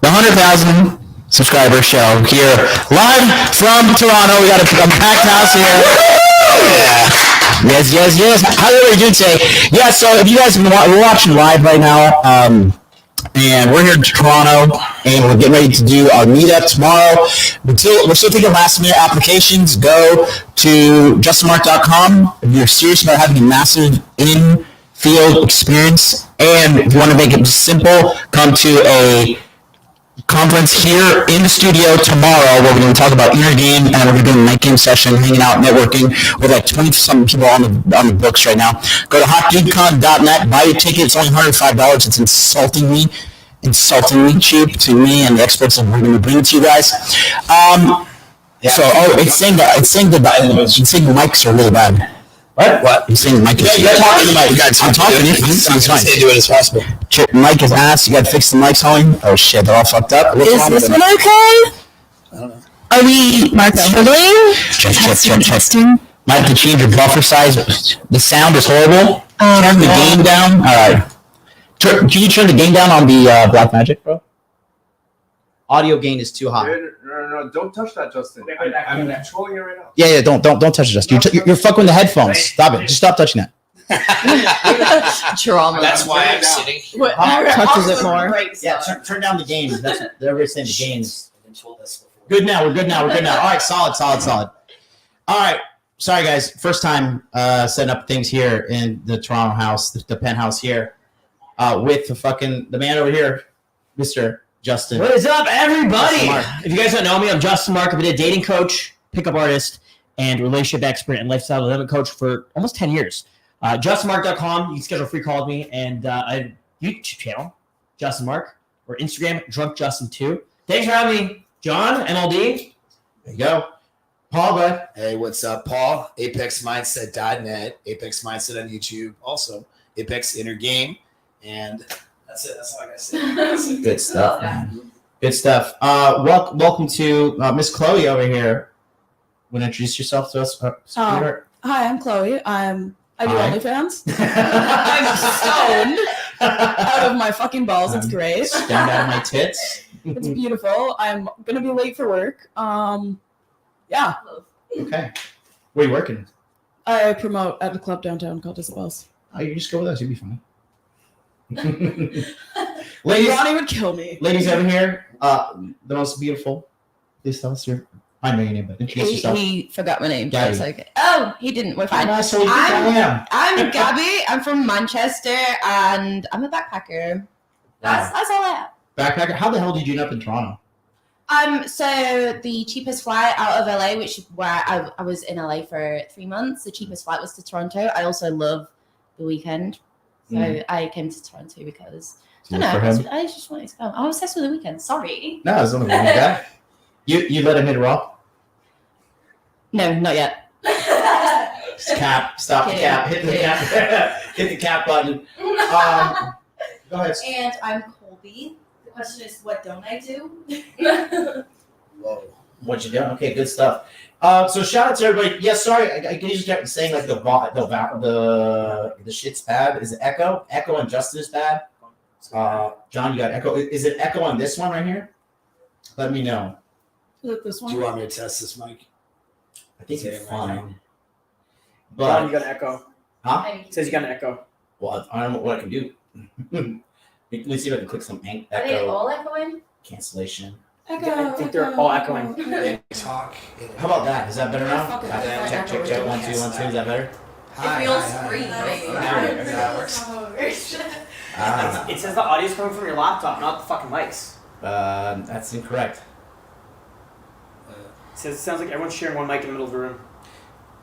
the 100,000 subscriber show here live from Toronto. We got a packed house here. Yeah. Yes. How are you doing today? Yeah, so if you guys we're watching live right now, and we're here in Toronto, and we're getting ready to do our meetup tomorrow. We're still taking last minute applications. Go to justinmark.com if you're serious about having a massive in-field experience, and if you want to make it simple, come to a conference here in the studio tomorrow where we're going to talk about inner game, and we're going to do a night game session, hanging out, networking with like 20-something people on the books right now. Go to hotgeekcon.net, buy your ticket. It's only $105. It's insultingly cheap to me and the experts that we're going to bring to you guys. It's saying the mics are really bad. What? He's saying the mic is... You're talking to the mic. I'm talking. It's fine. Do it as possible. Mic is ass. You got to fix the mics, homie. Oh, shit. They're all fucked up. Is this one okay? I don't know. Are we struggling? Testing. Might have to change your buffer size. The sound is horrible. Turn the gain down. All right. Can you turn the gain down on the Black Magic, bro? Audio gain is too high. No, don't touch that, Justin. I'm controlling it right now. Yeah, don't touch it, Justin. You're fucking with the headphones. Stop it. Just stop touching that. Trauma. That's why I'm sitting. What touches it more? Yeah, turn down the gain. That's what they're saying. The gains. Good now. We're good now. All right, solid. All right. Sorry, guys. First time setting up things here in the Toronto house, the penthouse here, with the man over here, Mr. Justin. What is up, everybody? If you guys don't know me, I'm Justin Mark. I've been a dating coach, pickup artist, and relationship expert and lifestyle development coach for almost 10 years. JustinMark.com. You can schedule a free call with me, and I have a YouTube channel, Justin Mark, or Instagram, DrunkJustin2. Thanks for having me, John, MLD. There you go. Paul, bud. Hey, what's up, Paul? ApexMindset.net, Apex Mindset on YouTube, also Apex Inner Game, and that's it. That's all I gotta say. Good stuff, man. Good stuff. Welcome to Miss Chloe over here. Want to introduce yourself to us? Hi, I'm Chloe. I do OnlyFans. I'm stoned out of my fucking balls. It's great. Stoned out of my tits. It's beautiful. I'm gonna be late for work. Yeah. Okay. Where are you working? I promote at a club downtown called Isabel's. Oh, you just go with us. You'll be fine. Ronnie would kill me. Ladies over here, the most beautiful. Please tell us your. I know your name, but introduce yourself. He forgot my name. Gabby. It's like, oh, he didn't. We're fine. I'm Gabby. I'm from Manchester, and I'm a backpacker. That's all I am. Backpacker. How the hell did you end up in Toronto? So the cheapest flight out of LA, which is where I was in LA for 3 months. The cheapest flight was to Toronto. I also love the weekend. So I came to Toronto because I just wanted to come. I'm obsessed with the weekend. Sorry. No, there's nothing wrong with that. You let him hit raw? No, not yet. Cap. Stop the cap. Hit the cap. Hit the cap button. Go ahead. And I'm Colby. The question is, what don't I do? Whoa. What you doing? Okay, good stuff. So shout out to everybody. Yeah, sorry, I can just start saying like the shit's bad. Is it echo? Echo on Justin is bad. John, you got echo. Is it echo on this one right here? Let me know. Is it this one? Do you want me to test this mic? I think it's fine. But John, you got an echo. Huh? It says you got an echo. Well, I don't know what I can do. Let me see if I can click some echo. Are they all echoing? Cancellation. I think they're all echoing. Talk. How about that? Is that better now? Check. 1, 2, 1, 2. Is that better? It feels free, baby. That works. It says the audio's coming from your laptop, not the fucking mics. That's incorrect. It sounds like everyone's sharing one mic in the middle of the room.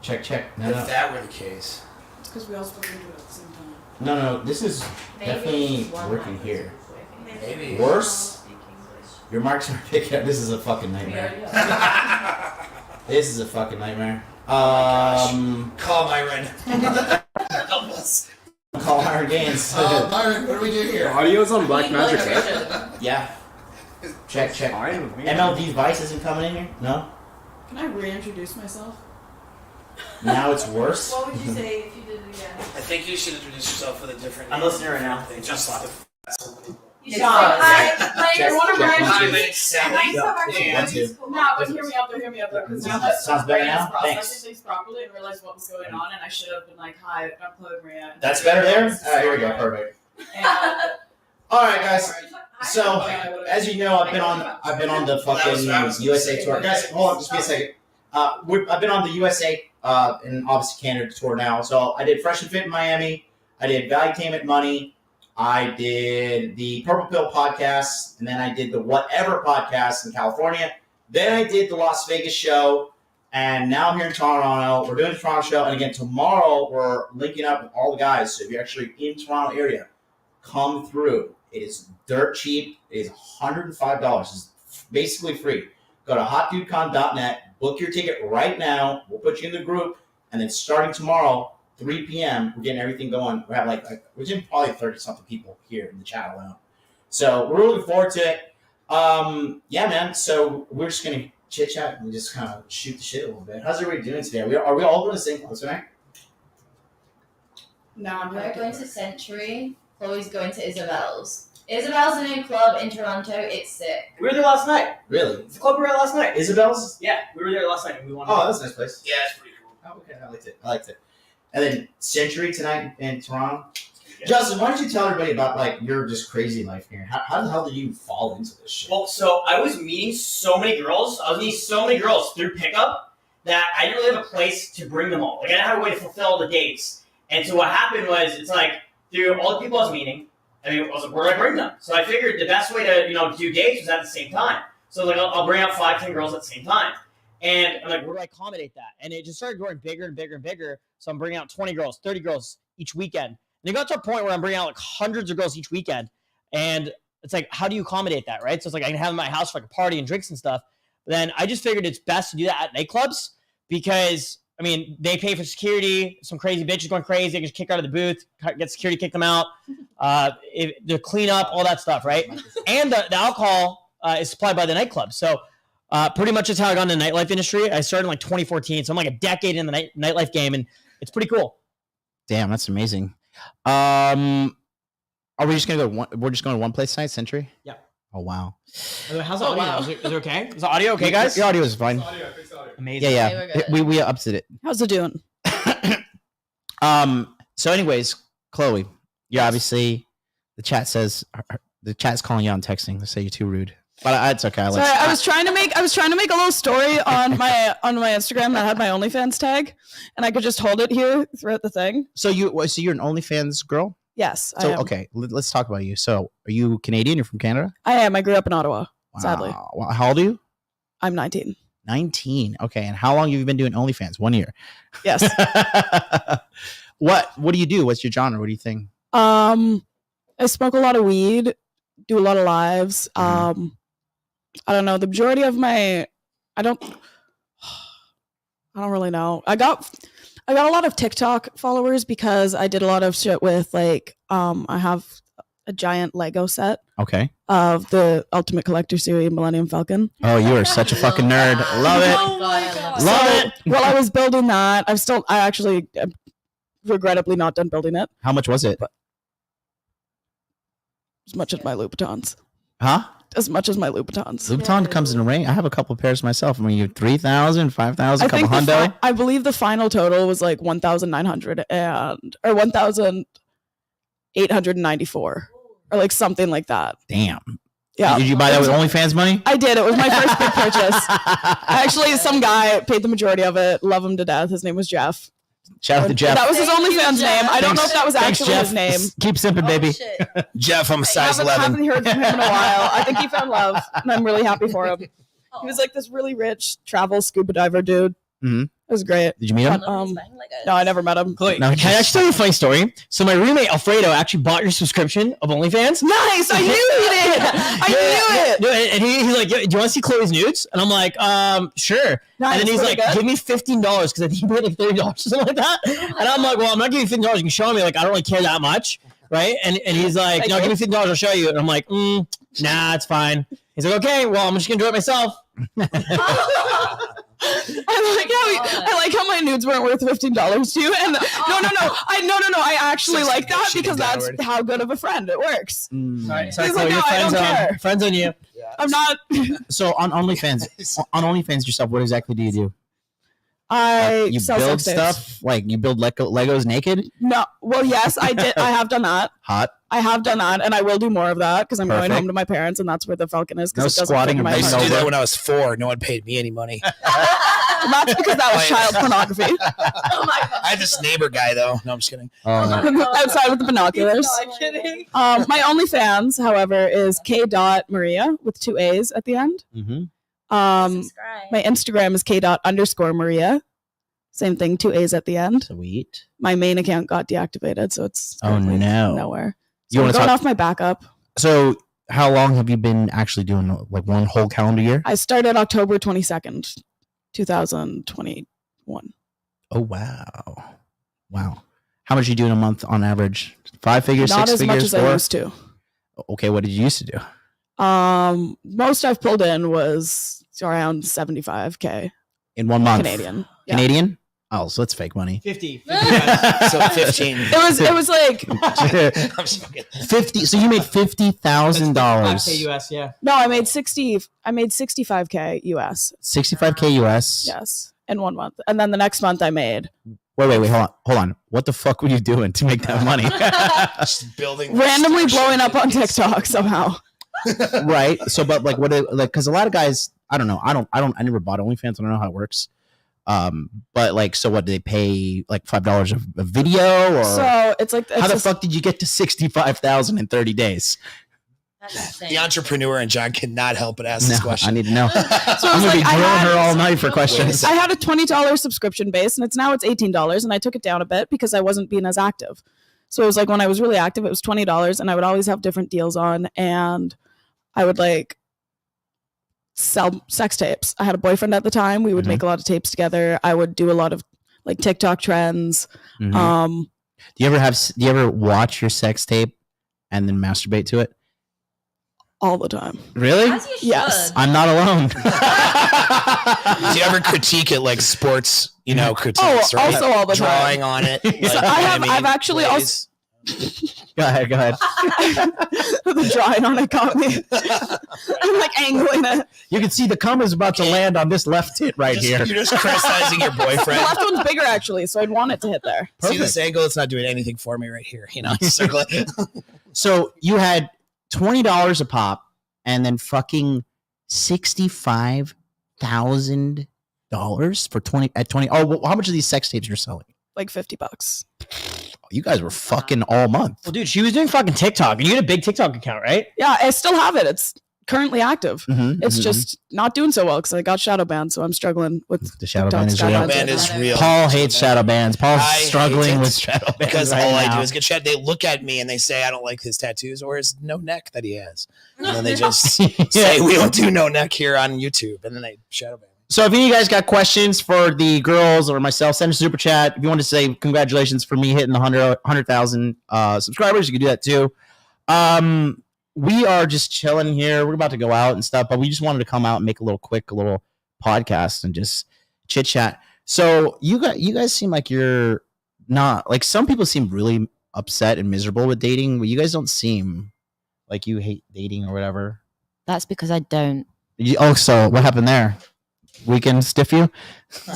Check. No. If that were the case. It's because we all supposed to do it at the same time. No. This is definitely working here. Maybe. Worse? Your marks are picking up. This is a fucking nightmare. This is a fucking nightmare. Call Myron. Help us. Call Myron Gaines. Myron, what do we do here? Audio's on Black Magic, right? Yeah. Check. MLD's Vice isn't coming in here? No? Can I reintroduce myself? Now it's worse? What would you say if you did it again? I think you should introduce yourself with a different I'm listening right now. Just You should say, hi, my name is No, but hear me out there, because now that Sounds better now? processing Thanks. things properly and realized what was going on, and I should have been like, "Hi, I'm Chloe Maria." That's better there? All right, here we go. Perfect. And, All right, guys. So, as you know, I've been on the fucking USA tour. Guys, hold on, just be a second. I've been on the USA and obviously Canada tour now. So I did Fresh and Fit in Miami. I did Valuetainment Money. I did the Purple Pill podcast, and then I did the Whatever podcast in California. Then I did the Las Vegas show, and now I'm here in Toronto. We're doing the Toronto show, and again, tomorrow we're linking up with all the guys. So if you're actually in Toronto area, come through. It is dirt cheap. It is $105. It's basically free. Go to hotdudecon.net, book your ticket right now. We'll put you in the group, and then starting tomorrow, 3 p.m., we're getting everything going. We have we're getting probably 30-something people here in the chat alone. So we're looking forward to it. Yeah, man. So we're just gonna chit chat and just kind of shoot the shit a little bit. How's everybody doing today? Are we all going to the same place tonight? no, I'm We're going to Century. Chloe's going to Isabel's. Isabel's a new club in Toronto. It's sick. We were there last night. Really? It's the club we were at last night. Isabel's? Yeah, we were there last night. And we wanted. Oh, that's a nice place. Yeah, it's pretty cool. Oh, okay. I liked it. And then Century tonight in Toronto. Justin, why don't you tell everybody about your just crazy life here? How the hell did you fall into this shit? Well, so I was meeting so many girls. I was meeting so many girls through pickup that I didn't really have a place to bring them all. Like I didn't have a way to fulfill the dates. And so what happened was, it's like through all the people I was meeting, I was like, where do I bring them? So I figured the best way to do dates was at the same time. So I was like, I'll bring out 5-10 girls at the same time. And I'm like, where do I accommodate that? And it just started growing bigger and bigger and bigger. So I'm bringing out 20 girls, 30 girls each weekend. And it got to a point where I'm bringing out like hundreds of girls each weekend. And it's like, how do you accommodate that, right? So it's like I can have them at my house for like a party and drinks and stuff. But then I just figured it's best to do that at nightclubs because, I mean, they pay for security. Some crazy bitches going crazy. I can just kick out of the booth, get security, kick them out. The cleanup, all that stuff, right? And the alcohol is supplied by the nightclub. So pretty much that's how I got into the nightlife industry. I started in like 2014. So I'm like a decade in the nightlife game, and it's pretty cool. Damn, that's amazing. Are we just gonna go? We're just going to one place tonight, Century? Yeah. Oh wow. How's the audio? Wow. Is it okay? Is the audio okay, guys? Your audio is fine. Fix the audio. Amazing. Yeah, Okay, yeah. we're good. We upped it. How's it doing? So, anyways, Chloe, you're obviously the chat's calling you out and texting. They say you're too rude, but it's okay. Sorry, I was trying to make a little story on my Instagram that had my OnlyFans tag, and I could just hold it here throughout the thing. So you're an OnlyFans girl? Yes, I So am. okay, let's talk about you. So are you Canadian? You're from Canada? I am. I grew up in Ottawa. Wow. Sadly, Well, how old are you? I'm 19. 19. Okay, and how long have you been doing OnlyFans? 1 year. Yes. What do you do? What's your genre? What do you think? I smoke a lot of weed, do a lot of lives. I don't know. The majority of I don't really know. I got a lot of TikTok followers because I did a lot of shit with I have a giant Lego set Okay. of the Ultimate Collector Series Millennium Falcon. Oh, you are such a fucking nerd. Love it. Oh my God. Love it. While I was building that, I actually am regrettably not done building it. How much was it? As much as my Louboutins. Huh? As much as my Louboutins. Louboutin comes in a range. I have a couple of pairs myself. I mean, you 3,000, 5,000, couple hundo. I believe the final total was like 1,900 or 1,894 or like something like that. Damn. Yeah. Did you buy that with OnlyFans money? I did. It was my first big purchase. Actually, some guy paid the majority of it. Love him to death. His name was Jeff. Shout out to Jeff. That was his Thank you, OnlyFans Jeff. name. I don't know if that was Thanks, actually Jeff. his name. Keep simping, baby. Oh, shit. Jeff, I'm a size Haven't 11. heard from him in a while. I think he found love, and I'm really happy for him. He was like this really rich travel scuba diver dude. Mhm. It was great. Did you meet him? No, I never met him. Chloe, No, can I actually tell you a funny story? So my roommate Alfredo actually bought your subscription of OnlyFans. Nice. I knew he did. I knew it. No, and he's like, "Yo, do you want to see Chloe's nudes?" And I'm like, sure. Nice, And then he's really like, good. give me $15 because I think he paid like $30 or something like that. And I'm like, well, I'm not giving you $15. You can show me. Like, I don't really care that much, right? And he's like, Thank no, you. give me $15. I'll show you. And I'm like, nah, it's fine. He's like, okay, well, I'm just gonna do it myself. I like how my nudes weren't worth $15 to you. And no. I actually like that because that's how good of a friend it works. Sorry, He's Chloe, like, your no, I don't care. friends on you. Yeah. I'm not. So on OnlyFans yourself, what exactly do you do? You sell build sex tapes. stuff? Like you build Legos naked? No. Well, yes, I did. I have done that. Hot. I have done that, and I will do more of that because I'm going Perfect. home to my parents, and that's where the Falcon is. No It doesn't squatting fit in or my bending I used to do over. that when I was 4. No one paid me any money. That's because that was child pornography. Oh my god. I had this neighbor guy though. No, I'm just kidding. Outside with the binoculars. Not kidding. My OnlyFans, however, is k.maria with 2 A's at the end. Mm-hmm. Subscribe. My Instagram is k._Maria. Same thing, 2 A's at the end. Sweet. My main account got deactivated, so it's Oh, currently no. nowhere. You So I'm wanna going talk- off my backup. So how long have you been actually doing like one whole calendar year? I started October 22nd, 2021. Oh wow. Wow. How much you do in a month on average? 5 figures, Not 6 as figures, much as 4? I used to. Okay, what did you used to do? Most I've pulled in was around 75K In 1 month. Canadian. Yeah. Canadian? Oh, so it's fake money. 50. So 15. It was like I'm just fucking- 50. So you made $50,000. $5K US, yeah. no, I made 65K US. 65K US. Yes, in 1 month, and then the next month I made Wait. Hold on. What the fuck were you doing to make that money? Just building randomly blowing up on TikTok somehow. Right. So, but like, because a lot of guys, I don't know. I never bought OnlyFans. I don't know how it works. But like, so what do they pay? Like $5 a video, or So it's like how the fuck did you get to 65,000 in 30 days? That's insane. The entrepreneur and John cannot help but ask this No, question. I need to know. So I'm gonna be I drilling had- her all night for questions. I had a $20 subscription base, and it's $18, and I took it down a bit because I wasn't being as active. So it was like when I was really active, it was $20, and I would always have different deals on, and I would like sell sex tapes. I had a boyfriend at the time. We would Mhm. make a lot of tapes together. I would do a lot of like TikTok trends. Mhm. Do you ever watch your sex tape and then masturbate to it? All the time. Really? As you should. Yes. I'm not alone. Do you ever critique it like sports, critiques, right? also all the time. Drawing on it. Like, So I've actually plays? Go ahead. the drawing on it got me. I'm like angling it. You can see the cum is about to land on this left tit right here. You're just criticizing your The boyfriend. left one's bigger actually, so I'd want it to hit there. See this angle? It's not doing anything for me right here. Circle it. So you had $20 a pop, and then fucking $65,000 for 20 at 20. Oh, well, how much of these sex tapes you're selling? Like $50. You guys were fucking all month. Well, dude, she was doing fucking TikTok, and you had a big TikTok account, right? Yeah, I still have it. It's currently active. Mhm, It's mhm. just not doing so well because I got shadow banned, so I'm struggling with The shadow TikTok's ban is got real. ads Man in is it. real. Paul hates shadow bans. Paul's I struggling hate it with shadow bans Because right all I now. do is get shadow. They look at me and they say I don't like his tattoos or his no neck that he has. And then they just say we don't do no neck here on YouTube, and then they shadow ban me. So if any of you guys got questions for the girls or myself, send a super chat. If you want to say congratulations for me hitting the 100,000 subscribers, you can do that too. We are just chilling here. We're about to go out and stuff, but we just wanted to come out and make a little podcast and just chit chat. So you guys seem like you're not, like, some people seem really upset and miserable with dating, but you guys don't seem like you hate dating or whatever. That's because I don't. So what happened there? Weekend stiff you?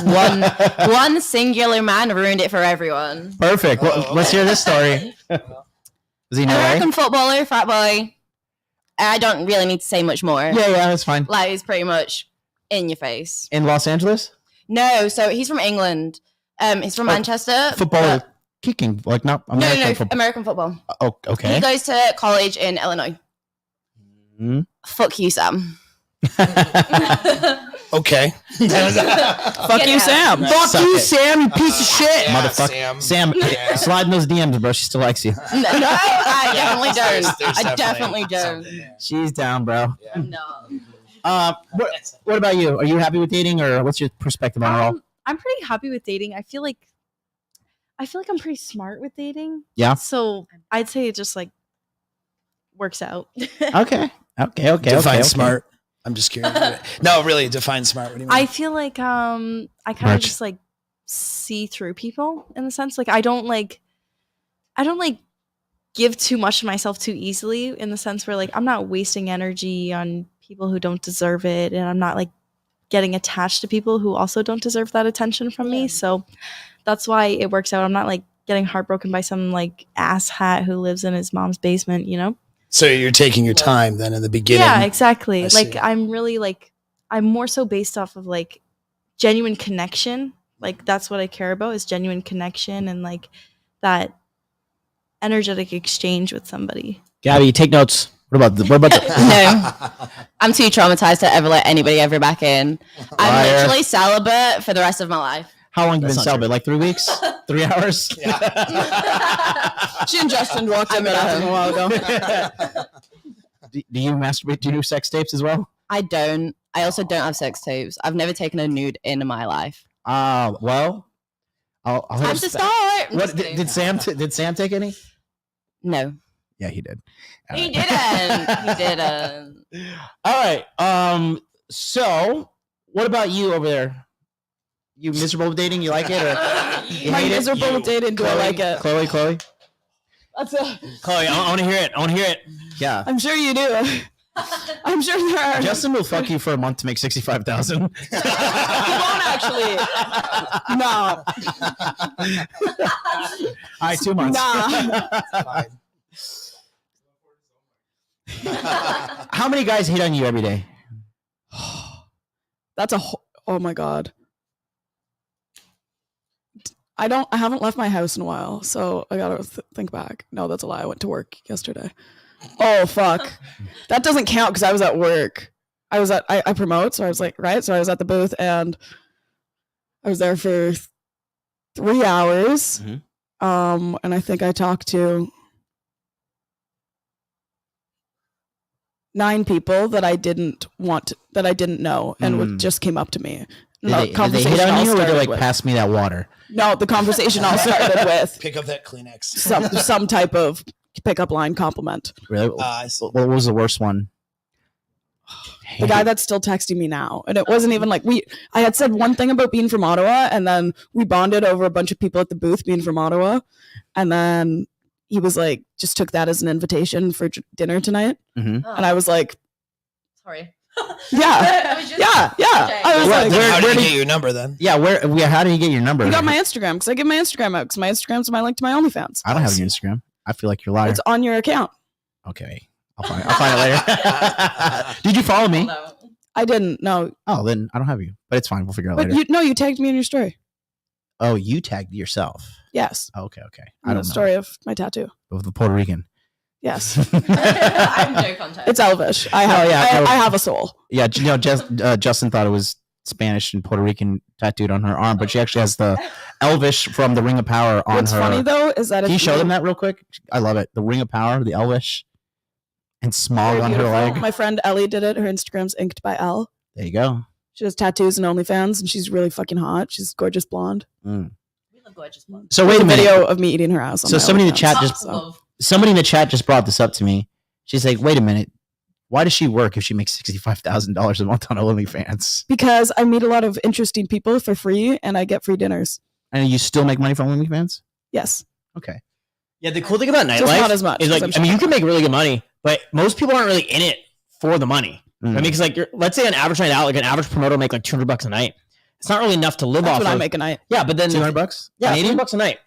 One singular man ruined it for everyone. Perfect. Well, let's hear this story. Is he in LA? American footballer, frat boy. I don't really need to say much more. Yeah, that's fine. Like, he's pretty much in your face. In Los Angeles? No, so he's from England. He's from Manchester. Football but- kicking, like not American no, football. American football. Oh, He okay. goes to college in Illinois. Mhm. Fuck you, Sam. Okay. Fuck Get you, out. Sam. Suck Fuck you, it. Sam, you piece of shit. Yeah, Motherfucker. Sam. Sam, Yeah. slide in those DMs, bro. She still likes you. No, I definitely There's don't. I definitely don't. something, yeah. She's down, bro. No. What about you? Are you happy with dating, or what's your perspective on it all? I'm pretty happy with dating. I feel like I'm pretty smart with dating. Yeah. So I'd say it just like works out. Okay. Define smart. I'm just curious. No, really, define smart. What do you mean? I feel like I kind of Merch. just like see through people in the sense like I don't give too much of myself too easily in the sense where like I'm not wasting energy on people who don't deserve it, and I'm not like getting attached to people who also don't deserve that attention from me. So that's why it works out. I'm not like getting heartbroken by some like asshat who lives in his mom's basement, you know? So you're taking your time then in the beginning. Yeah, exactly. I Like see. I'm really like I'm more so based off of like genuine connection. Like that's what I care about is genuine connection and like that energetic exchange with somebody. Gabby, take notes. What about the No. I'm too traumatized to ever let anybody ever back in. I'm Liar. literally celibate for the rest of my life. How long you That's been not celibate? Like 3 weeks? 3 hours? She and Justin walked in the bathroom a while ago. Do you masturbate? Do you do sex tapes as well? I don't. I also don't have sex tapes. I've never taken a nude in my life. Well, I'll hit Time up to Sp- start. I'm What just kidding. did Sam? Did Sam take any? No, Yeah, he did. he didn't. He didn't. All right. So, what about you over there? You miserable with dating? You like it or you My hate it? miserable with dating. Do I like it? Chloe. That's a, Chloe, I want to hear it. I want to hear it. Yeah. I'm sure you do. I'm sure there are. Justin will fuck you for a month to make 65,000. He won't actually. No. All right, 2 months. Nah. How many guys hit on you every day? That's oh my god. I haven't left my house in a while, so I gotta think back. No, that's a lie. I went to work yesterday. Oh fuck. That doesn't count because I was at work. I promote, so I was like, right? So I was at the booth and I was there for 3 hours. Mhm. And I think I talked to 9 people that I didn't know and just came up to me. Did they hit on you or they like pass me that water? No, the conversation all started with Pick up that Kleenex. some type of pickup line compliment. Really? What was the worst one? The guy that's still texting me now, and it wasn't even like I had said one thing about being from Ottawa, and then we bonded over a bunch of people at the booth being from Ottawa, and then he was like, just took that as an invitation for dinner tonight, Mhm. and I was like, Sorry. yeah, I was just yeah. I was Where- like, where- How did where you did- get your number then? Yeah, how did he get your number? he got my Instagram because I give my Instagram out because my Instagram's my link to my OnlyFans. I don't have your Instagram. I feel like you're a liar. It's on your account. Okay. I'll find it later. Did you follow me? I didn't. No, Oh, then I don't have you. But it's fine. We'll figure it out but later. you tagged me in your story. Oh, you tagged yourself. Yes, Okay. I in don't the know. story of my tattoo. Of the Puerto Rican. Yes, I have no context. it's Elvish. I have. I have a soul. Yeah, Justin thought it was Spanish and Puerto Rican tattooed on her arm, but she actually has the Elvish from the Ring of Power on What's her. funny though is that Can you show them that real quick? I love it. The Ring of Power, the Elvish, and small Very on her beautiful. leg. My friend Ellie did it. Her Instagram's inked by Elle. There you go. She does tattoos and OnlyFans, and she's really fucking hot. She's gorgeous blonde. Mm. We love gorgeous blonde. So wait a minute. Video of me eating her ass. On So my somebody in the OnlyFans. chat just Love. somebody in the chat just brought this up to me. She's like, "Wait a minute, why does she work if she makes $65,000 a month on OnlyFans? Because I meet a lot of interesting people for free, and I get free dinners. And you still make money from OnlyFans? Yes, Okay. Yeah, the cool thing about just nightlife not as much. is like, 'cause I I'm mean, you can make really good money, but most people aren't really in it for the money. I mean, because like, let's say an average night out, like an average promoter will make like $200 a night. It's not really enough to live That's off what I of. make a night. Yeah, but then $200? Yeah, Canadian? $200 a night.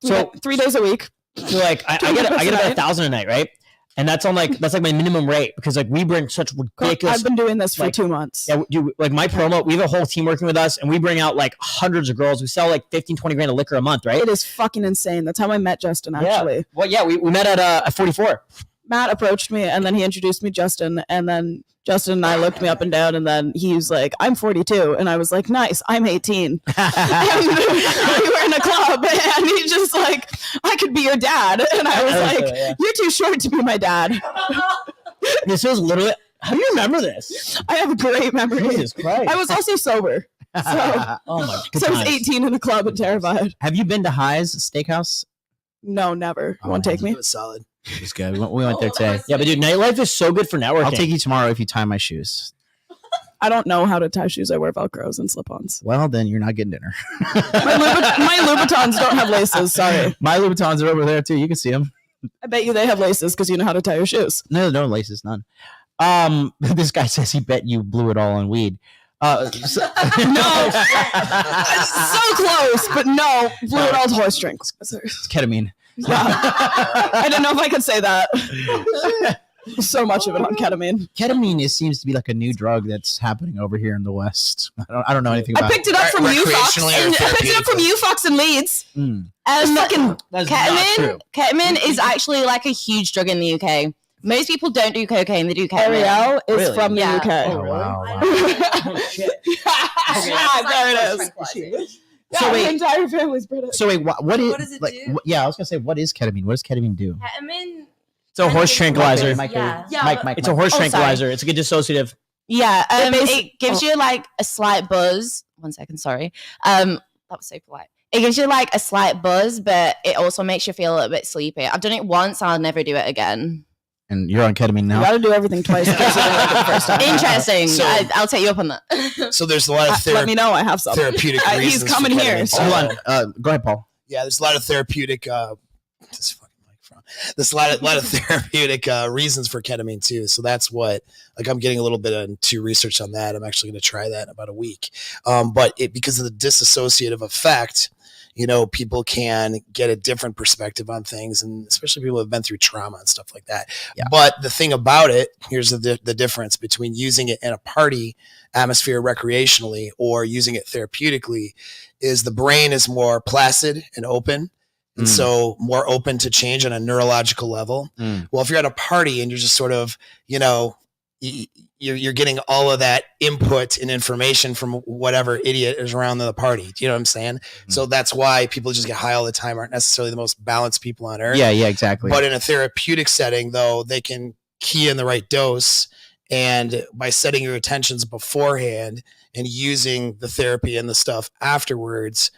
So, 3 days a week. so like, I $200 get a about night. 1,000 a night, right? And that's on like my minimum rate because like we bring such ridiculous. I've been doing this for like, 2 months. Yeah, like my promo, we have a whole team working with us, and we bring out like hundreds of girls. We sell like 15, 20 grand of liquor a month, right? It is fucking insane. That's how I met Justin, actually. Yeah. Well, yeah, we met at 44. Matt approached me, and then he introduced me Justin, and then Justin and I looked me up and down, and then he was like, I'm 42. And I was like, nice, I'm 18. And we were in a club, and he just like, I could be your dad. And I was like, you're too short to be my dad. This was literally. How do you remember this? I have a great memory. Jesus Christ! I was also sober. So, oh my! Good so I was times. 18 in a club and terrified. Have you been to High's Steakhouse? No, never. Oh, Won't take me. It was solid. It was good. We went there today. that's Yeah, but dude, nightlife is so good for networking. I'll take you tomorrow if you tie my shoes. I don't know how to tie shoes. I wear Velcros and slip-ons. Well, then you're not getting dinner. My Louboutins don't have laces. Sorry. My Louboutins are over there too. You can see them. I bet you they have laces because you know how to tie your shoes. No laces, none. This guy says he bet you blew it all on weed. No, so close, but no, blew it all to horse drink. It's ketamine. Yeah. I didn't know if I could say that. So much of it on ketamine. Ketamine seems to be like a new drug that's happening over here in the West. I don't know anything I about picked it up from UFox. Recreationally or I picked it up from UFox in Leeds. it. That's not true. ketamine is actually like a huge drug in the UK. Most people don't do cocaine; they do ketamine. Ariel is Really? from the Yeah. UK. Oh, wow. Oh, shit. Yeah, there it is. Yeah, So my wait- entire family's British. So wait, what is What does it do? yeah, I was gonna say, what is ketamine? What does ketamine do? Ketamine. It's a horse tranquilizer. Yeah. It's a horse Oh, sorry. tranquilizer. It's like a dissociative. Yeah, It it gives you like a slight buzz. 1 second, sorry. That was so polite. It gives you like a slight buzz, but it also makes you feel a little bit sleepy. I've done it once. I'll never do it again. And you're on ketamine You now. gotta do everything twice. in case you don't like it the first time. Interesting. So- I'll take you up on that. So there's a lot of Let me know. I have some. therapeutic reasons. He's for coming here. ketamine. So. Hold on. Go ahead, Paul. Yeah, there's a lot of therapeutic. This fucking microphone. There's a lot of therapeutic reasons for ketamine too. So that's what, like, I'm getting a little bit into research on that. I'm actually going to try that in about a week. But because of the dissociative effect, people can get a different perspective on things, and especially people who have been through trauma and stuff like that. Yeah. But the thing about it, here's the difference between using it in a party atmosphere recreationally or using it therapeutically, is the brain is more placid and open. And so more open to change on a neurological level. Well, if you're at a party and you're just sort of, you're getting all of that input and information from whatever idiot is around the party. Do you know what I'm saying? So that's why people just get high all the time, aren't necessarily the most balanced people on earth. Yeah, exactly. But in a therapeutic setting, though, they can key in the right dose. And by setting your attentions beforehand and using the therapy and the stuff afterwards,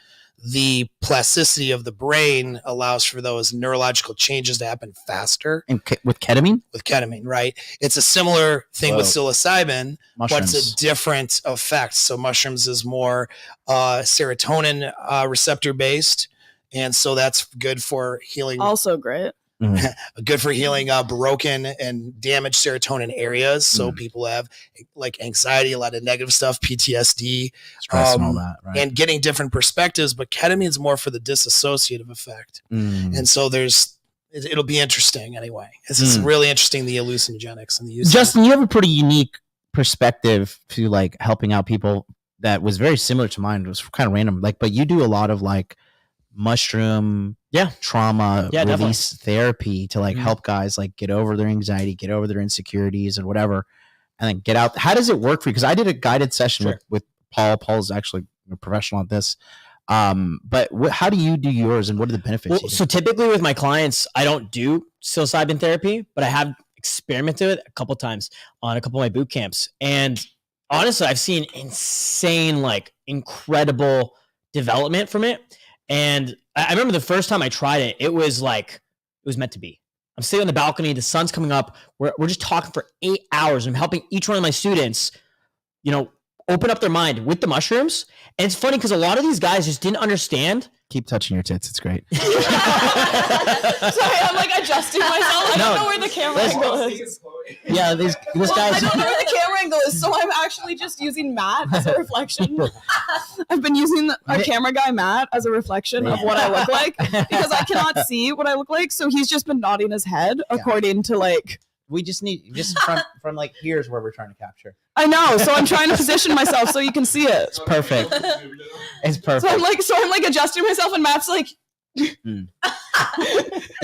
the plasticity of the brain allows for those neurological changes to happen faster. And with ketamine? With ketamine, right? It's a similar thing with psilocybin, but Mushrooms. it's a different effect. So mushrooms is more serotonin receptor based. And so that's good for healing. Also great. Good for healing broken and damaged serotonin areas. So people have like anxiety, a lot of negative stuff, PTSD, Stress and all that, right? and getting different perspectives. But ketamine is more for the dissociative effect. And so it'll be interesting anyway. This is really interesting, the hallucinogenics and the use. Justin, you have a pretty unique perspective to like helping out people that was very similar to mine. It was kind of random. But you do a lot of like mushroom trauma release therapy to help guys get over their anxiety, get over their insecurities and whatever, and then get out. How does it work for you? Because I did a guided session with Paul. Paul's actually a professional at this. But how do you do yours, and what are the benefits? Well, so typically with my clients, I don't do psilocybin therapy, but I have experimented with it a couple times on a couple of my boot camps. And honestly, I've seen insane, incredible development from it. And I remember the first time I tried it, it was meant to be. I'm sitting on the balcony, the sun's coming up. We're just talking for 8 hours. I'm helping each one of my students, open up their mind with the mushrooms. And it's funny because a lot of these guys just didn't understand. Keep touching your tits. It's great. Sorry, I'm adjusting myself. I don't know where the camera angle is. Yeah, this guy's. I don't know where the camera angle is, so I'm actually just using Matt as a reflection. I've been using our camera guy Matt as a reflection of what I look like because I cannot see what I look like. So he's just been nodding his head according to We just need from here's where we're trying to capture. I know, so I'm trying to position myself so you can see it. It's perfect. It's perfect. So I'm adjusting myself, and Matt's like. You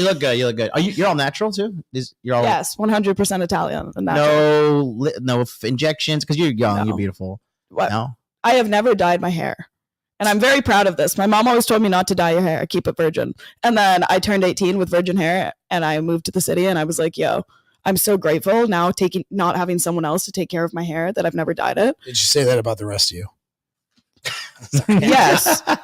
look good. You look good. You're all natural too? You're all yes, 100% Italian. And natural. No injections because you're young. No. You're beautiful. What? No. I have never dyed my hair. And I'm very proud of this. My mom always told me not to dye your hair, keep it virgin. And then I turned 18 with virgin hair and I moved to the city and I was like, yo, I'm so grateful now not having someone else to take care of my hair that I've never dyed it. Did you say that about the rest of you? Yes. Well,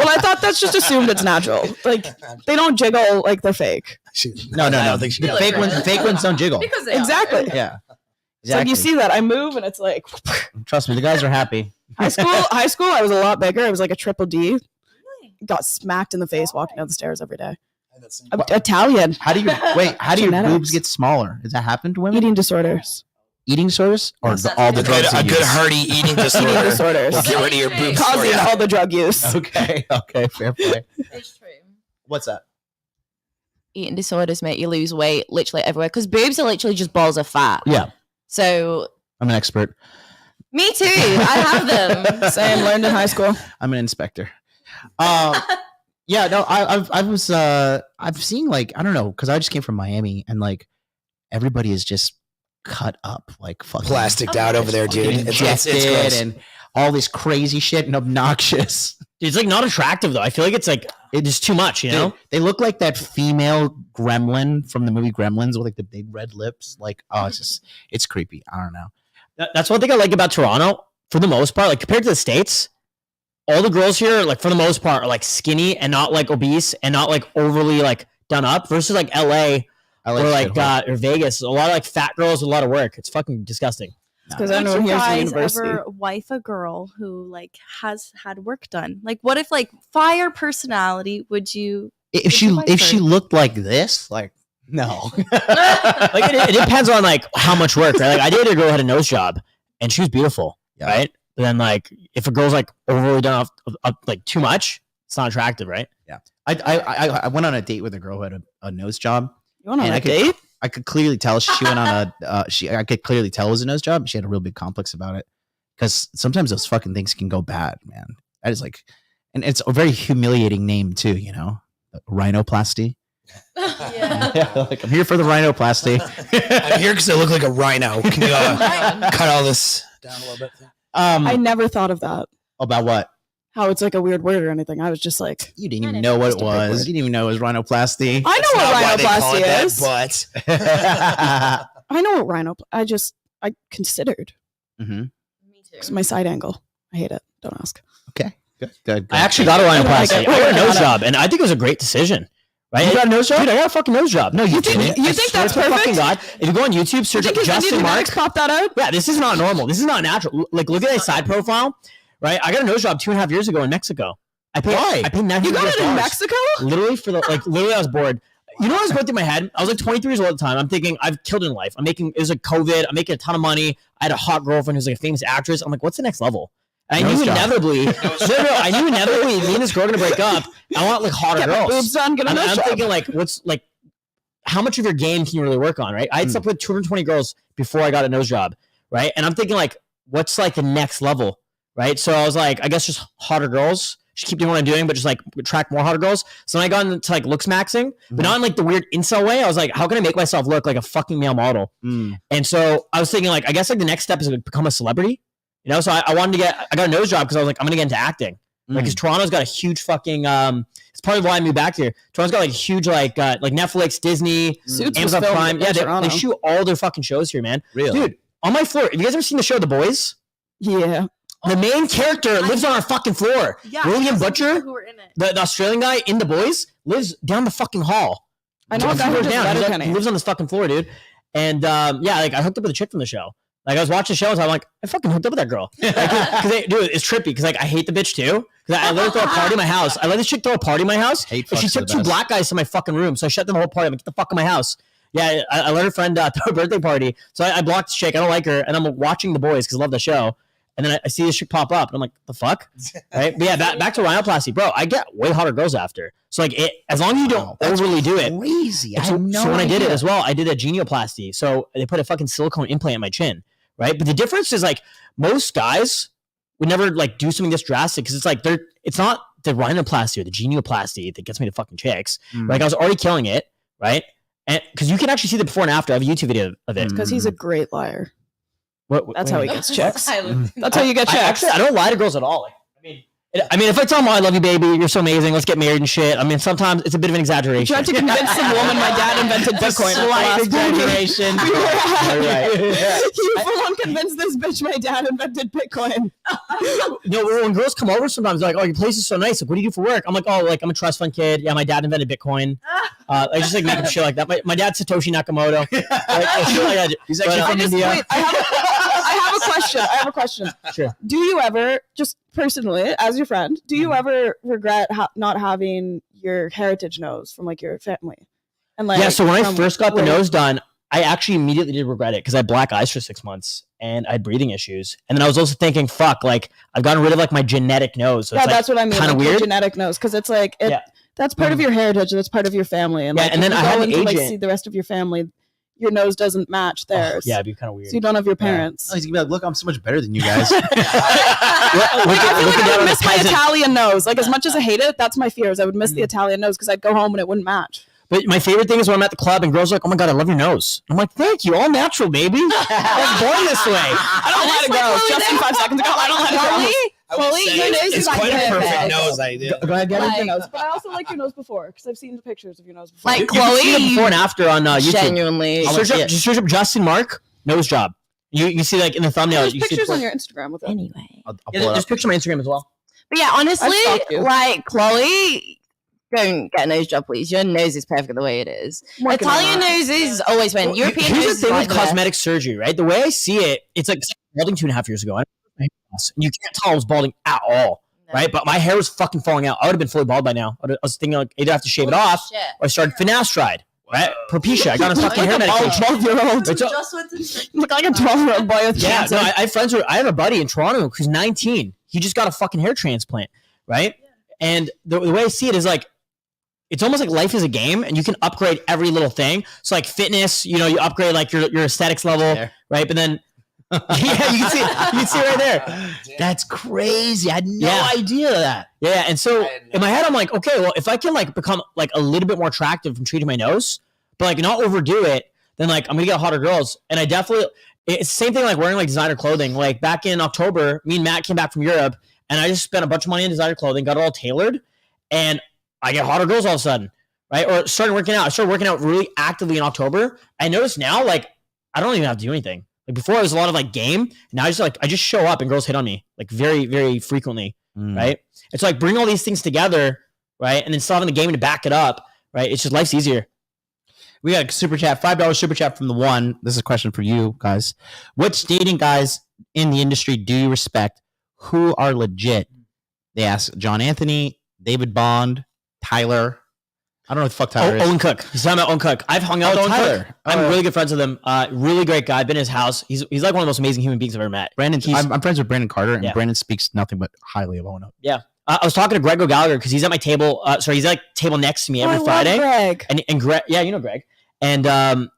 I thought that's just assumed it's natural. They don't jiggle like they're fake. No. I don't think she Fake ones don't jiggle. Because they Exactly. Yeah. It's like you see that I move and it's like Trust me, the guys are happy. high school I was a lot bigger. I was like a triple D. Got smacked in the face walking down the stairs every day. I'm Italian. How do your boobs Genetics. get smaller? Does that happen to women? Eating disorders. eating disorders or Yes, all the definitely. drugs? A you good use? hearty eating disorder. Eating disorders. Will get rid of your boobs. for Causing ya. all the drug use. Okay, fair play. It's true. What's that? Eating disorders make you lose weight literally everywhere because boobs are literally just balls of fat. Yeah, So I'm an expert. me too. I have them. Same, learned in high school. I'm an inspector. Yeah, no, I've seen like I don't know because I just came from Miami and like everybody is just cut up like fucking Plasticed out over there, dude. fucking It's injected gross. and all this crazy shit and obnoxious. It's like not attractive though. I feel like it's like it's too much, you know? They look like that female gremlin from the movie Gremlins with like the big red lips. Like, oh, it's creepy. I don't know. That's one thing I like about Toronto for the most part. Like compared to the States, all the girls here, like for the most part, are like skinny and not like obese and not like overly like done up versus like LA or like or Vegas. A lot of like fat girls with a lot of work. It's fucking disgusting. Because Would everyone you here's from guys university. ever wife a girl who like has had work done? Like, what if like fire personality? Would you? If she looked like this, like no. Like it depends on like how much work, right? Like I dated a girl who had a nose job and she was beautiful, Yeah. right? But then like if a girl's like overly done up like too much, it's not attractive, right? Yeah. I went on a date with a girl who had a nose job. You want on And a I could- date? I could clearly tell she went on I could clearly tell it was a nose job. She had a real big complex about it because sometimes those fucking things can go bad, man. That is like, and it's a very humiliating name too, you know, rhinoplasty. Yeah. Like I'm here for the rhinoplasty. I'm here because I look like a rhino. Can you cut all this down a little bit? I never thought of that. About what? How it's like a weird word or anything. I was just like, You didn't even know what it was. You didn't even know it was rhinoplasty. I know Not why what they call rhinoplasty it that, is. but I know what I considered. Mm-hmm. Me It's too. my side angle. I hate it. Don't ask. Okay. Good. I actually got a rhinoplasty. I got a nose Got it. job, and I think it was a great decision. Right? You got a nose job? Dude, I got a fucking nose job. No, you didn't. You I think swear that's to fucking perfect? God, if you go on YouTube, search up Justin Mark. Pop that out. Yeah, this is not normal. This is not natural. Like, look at his side profile. Right? I got a nose job 2.5 years ago in Mexico. I paid $900. You got it in Mexico? Literally literally I was bored. You know what I was going through my head? I was like 23 years old at the time. I'm thinking I've killed it in life. It was like COVID. I'm making a ton of money. I had a hot girlfriend who's like a famous actress. I'm like, what's the next level? And I knew inevitably, I knew inevitably me and this girl are gonna break up. I want like hotter Get my girls. boobs done. Get a nose I'm job. thinking like, what's like, how much of your game can you really work on, right? I had slept with 220 girls before I got a nose job, right? And I'm thinking like, what's like the next level, right? So I was like, I guess just hotter girls. Just keep doing what I'm doing, but just like attract more hotter girls. So then I got into like looks maxing, but not in like the weird incel way. I was like, how can I make myself look like a fucking male model? And so I was thinking like, I guess like the next step is to become a celebrity, you know? So I got a nose job because I was like, I'm gonna get into acting. Like, because Toronto's got a huge fucking, it's probably why I moved back here. Toronto's got like huge like Netflix, Disney, Suits was Amazon filmed Prime. in Yeah, Toronto. they shoot all their fucking shows here, man. Really? Dude, on my floor, have you guys ever seen the show The Boys? Yeah. The main character lives on our fucking floor. Yeah, William some Butcher, people who were in it. the Australian guy in The Boys, lives down the fucking hall. I know a guy who Floors does down. Letterkenny. He lives on this fucking floor, dude. And yeah, like I hooked up with a chick from the show. Like I was watching the show, and I'm like, I fucking hooked up with that girl. Like, dude, it's trippy because like I hate the bitch too. Because I let her throw a party in my house. I let this chick throw a party in my house. Hate And she fucks took are the two best. black guys to my fucking room. So I shut down the whole party. I'm like, get the fuck in my house. Yeah, I let her friend throw a birthday party. So I blocked this chick. I don't like her. And I'm watching The Boys because I love the show. And then I see this chick pop up. And I'm like, the fuck? Right? But yeah, back to rhinoplasty. Bro, I get way hotter girls after. So like, as long as you don't overly do it. Crazy. I So, had no so when I did it idea. as well, I did a genioplasty. So they put a fucking silicone implant in my chin, right? But the difference is like most guys would never like do something this drastic because it's like it's not the rhinoplasty or the genioplasty that gets me to fucking chicks. Like I was already killing it, right? And because you can actually see the before and after. I have a YouTube video of it. Because he's a great liar. What, That's how he gets chicks. I- That's how you get I chicks. actually I don't lie to girls at all. Like, I mean, if I tell them, oh, I love you, baby, you're so amazing, let's get married and shit. I mean, sometimes it's a bit of an exaggeration. Tried to convince some woman my dad invented Bitcoin. at the last exaggeration. party. Right. You for one convinced this bitch my dad invented Bitcoin. No, when girls come over, sometimes they're like, "Oh, your place is so nice. Like, what do you do for work?" I'm like, "Oh, like I'm a trust fund kid. Yeah, my dad invented Bitcoin. I just like make up shit like that. My dad's Satoshi Nakamoto. Like, shit like that. He's actually But, from India. Wait, I have a question. I have a question. Sure. Do you ever, just personally, as your friend, do you ever regret not having your heritage nose from like your family? And like, Yeah. So when I from first got the where- nose done, I actually immediately did regret it because I had black eyes for 6 months and I had breathing issues. And then I was also thinking, fuck, like I've gotten rid of like my genetic nose. So yeah, it's, that's what I mean. kind of like, weird. Genetic nose, because it's like that's part of your heritage. That's part of your family. And Yeah, like, and if then you I had go an into, like, agent. see the rest of your family, your nose doesn't match theirs. Yeah, it'd be kind of weird. So you don't have your parents. Oh, he's gonna be like, look, I'm so much better than you guys. Like, I feel like I would miss my Italian nose. Like, as much as I hate it, that's my fears. I would miss the Italian nose because I'd go home and it wouldn't match. But my favorite thing is when I'm at the club and girls are like, oh my God, I love your nose. I'm like, thank you. All natural, baby. I was born this way. I don't let it grow. Just in 5 seconds ago, I don't let it grow. Chloe, your nose It's is like quite a perfect perfect. nose idea. Go ahead, I get like it. your nose, but I also like your nose before because I've seen the pictures of your nose before. Like You can see it Chloe, before and after on YouTube. genuinely. Just search up Justin Mark, nose job. You see like in the thumbnail. There's you see pictures the- on your Instagram with it. Anyway. I'll Yeah, pull it there's up. pictures on my Instagram as well. But yeah, honestly, I stalked you. like Chloe, don't get a nose job, please. Your nose is perfect the way it is. Working on Italian that. noses always win. European Here's noses the thing are with like the cosmetic surgery, right? The way I see it, it's like balding 2.5 years ago. And you can't tell I was balding at all, right? But my hair was fucking falling out. I would have been fully bald by now. I was thinking like either have to shave it off Shit. or I started finasteride, right? Propecia. I got a fucking hair medication. 12-year-old. It's a- Just went to You look like a 12-year-old boy with Yeah, cancer. no, I have friends who I have a buddy in Toronto who's 19. He just got a fucking hair transplant, right? And the way I see it is like, it's almost like life is a game and you can upgrade every little thing. So like fitness, you upgrade like your aesthetics level, There. right? But then, yeah, you can see it right there. That's crazy. I had no Yeah. idea of that. Yeah, and so I had no in my head, I'm like, okay, well, if I can like become like a little bit more attractive from treating my nose, but like not overdo it, then like I'm gonna get hotter girls. And I definitely, it's the same thing like wearing like designer clothing. Like back in October, me and Matt came back from Europe, and I just spent a bunch of money on designer clothing, got it all tailored, and I get hotter girls all of a sudden, right? Or started working out. I started working out really actively in October. I noticed now, like, I don't even have to do anything. Like before, it was a lot of like game. Now I just show up and girls hit on me like very, very frequently, right? It's like bring all these things together, right? And then still having the game to back it up, right? It's just life's easier. We got a super chat, $5 super chat from the one. This is a question for you guys. Which dating guys in the industry do you respect? Who are legit? They ask John Anthony, David Bond, Tyler. I don't know what the fuck Tyler is. Owen Cook. He's talking about Owen Cook. I've hung out with Owen Tyler. Cook. I'm really good friends with him. Really great guy. I've been in his house. He's like one of the most amazing human beings I've ever met. Brandon, He's- I'm friends with Brandon Carter, and Yeah. Brandon speaks nothing but highly of Owen. I was talking to Greg O'Gallagher because he's at my table. He's at like table next to me every I love Friday. Greg. And Greg, yeah, you know Greg. And him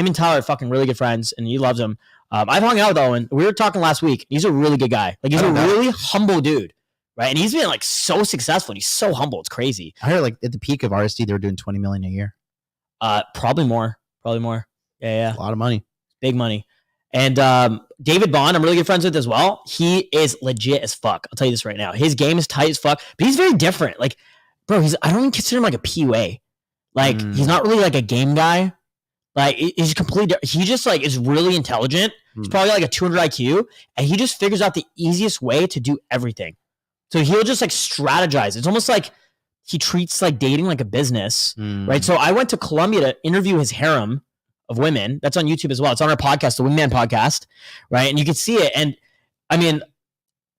and Tyler are fucking really good friends, and he loves him. I've hung out with Owen. We were talking last week. He's a really good guy. Like he's a really humble dude, right? And he's been like so successful. And he's so humble. It's crazy. I heard like at the peak of RSD, they were doing $20 million a year. Probably more. Yeah. A lot of money. Big money. And David Bond, I'm really good friends with as well. He is legit as fuck. I'll tell you this right now. His game is tight as fuck, but he's very different. Like, bro, I don't even consider him like a PUA. Like, he's not really like a game guy. Like, he's completely, he just like is really intelligent. He's probably like a 200 IQ, and he just figures out the easiest way to do everything. So he'll just like strategize. It's almost like he treats like dating like a business, right? So I went to Colombia to interview his harem of women. That's on YouTube as well. It's on our podcast, the Wingman podcast, right? And you can see it. And I mean,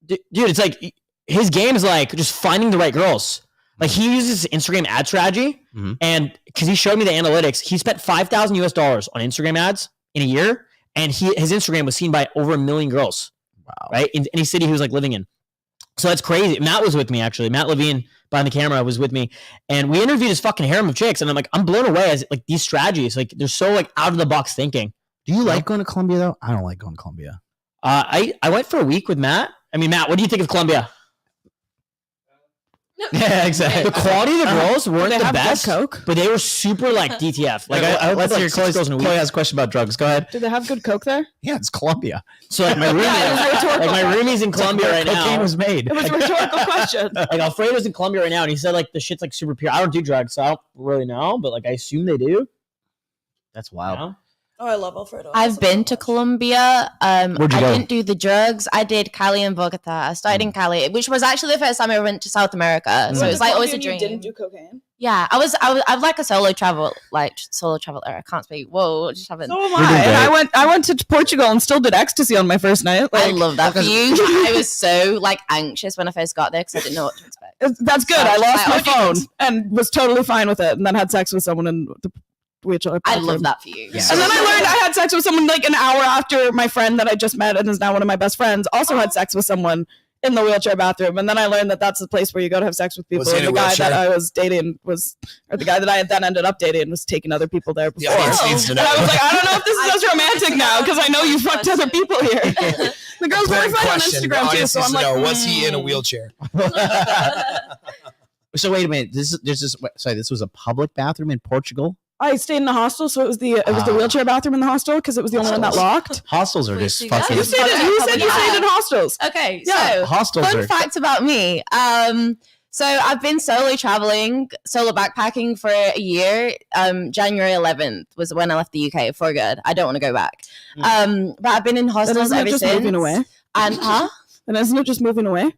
dude, it's like his game is like just finding the right girls. Like he uses Instagram ad strategy, and because he showed me the analytics, he spent $5,000 US on Instagram ads in a year, and his Instagram was seen by over 1 million girls. Wow! Right in any city he was like living in. So that's crazy. Matt was with me actually. Matt Levine behind the camera was with me, and we interviewed his fucking harem of chicks, and I'm like, I'm blown away as like these strategies. Like they're so like out of the box thinking. Do you like going to Colombia though? I don't like going to Colombia. I went for a week with Matt. I mean, Matt, what do you think of Colombia? Yeah, exactly. The quality of the girls weren't They the have good best, Coke? but they were super like DTF. Like let's hear Chloe Chloe has a question about drugs. Go ahead. Do they have good Coke there? Yeah, it's Colombia. So like my roomie's in Colombia right now. Cocaine was made. It was a rhetorical question. Like Alfredo's in Colombia right now, and he said like the shit's like super pure. I don't do drugs, so I don't really know, but like I assume they do. That's wild. You know? Oh, I love Alfredo. I've been to Colombia. I Where'd you go? didn't do the drugs. I did Cali and Bogota. I started in Cali, which was actually the first time I went to South America. So it was like always a dream. You didn't do cocaine? Yeah, I was like a solo traveler. I can't speak. Whoa, just haven't. So am I. And I went to Portugal and still did ecstasy on my first night. I Like, love that for you. I was so like anxious when I first got there because I didn't know what to expect. that's good. So I lost my like, phone and was totally fine with it, and then had sex with someone in wheelchair I bathroom. love that for you. Yeah. And then I learned I had sex with someone like an hour after my friend that I just met and is now one of my best friends also had sex with someone in the wheelchair bathroom. And then I learned that that's the place where you go to have sex with people. Was he in And the a guy wheelchair? that I was dating was, or the guy that I had then ended up dating was taking other people there The before. audience needs to And know. I was like, I don't know if this is as romantic now because I know you fucked other people here. The girl's Important boyfriend on question. The Instagram too, audience so needs I'm to like, know, was he in a wheelchair? So wait a minute. This was a public bathroom in Portugal. I stayed in the hostel, so it was the wheelchair bathroom in the hostel because it was the only one that locked. Hostels are Wait, just so you fucking. You said you stayed in hostels. Okay, Yeah, so hostels fun are. fact about me. So I've been solo traveling, solo backpacking for a year. January 11th was when I left the UK for good. I don't want to go back. But I've been in Then hostels isn't it ever just since. moving away? And Then isn't it just moving away?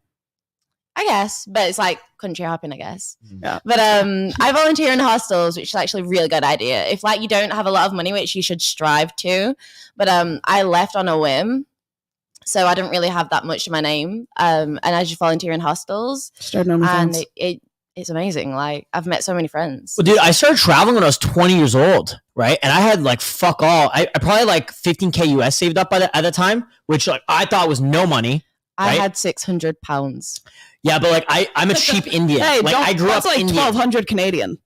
I guess, but it's like country hopping, I guess. Yeah. But I volunteer in hostels, which is actually a really good idea. If like you don't have a lot of money, which you should strive to. But I left on a whim, so I didn't really have that much in my name. And I just volunteer in hostels, Started on and it's amazing. Like I've met so many friends. Well, dude, I started traveling when I was 20 years old, right? And I had like fuck all. I probably like 15K US saved up at the time, which like I thought was no money. I right? had £600. Yeah, but like I'm a cheap Indian. Hey, like I grew that's up like Indian. 1,200 Canadian.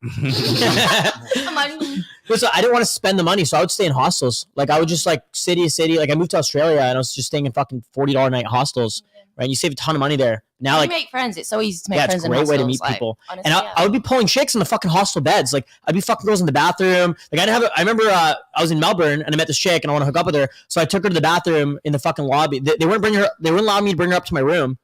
So I didn't want to spend the money, so I would stay in hostels. Like I would just like city to city. Like I moved to Australia and I was just staying in fucking $40 a night hostels. Right, you save a ton of money there. Now, You like, make friends. It's so easy to make yeah, friends it's a in great way to hostels, meet people. honestly, And I would be pulling chicks in the fucking hostel beds. Like I'd be fucking girls in the bathroom. Like I remember I was in Melbourne and I met this chick and I want to hook up with her. So I took her to the bathroom in the fucking lobby. They wouldn't bring her. They wouldn't allow me to bring her up to my room.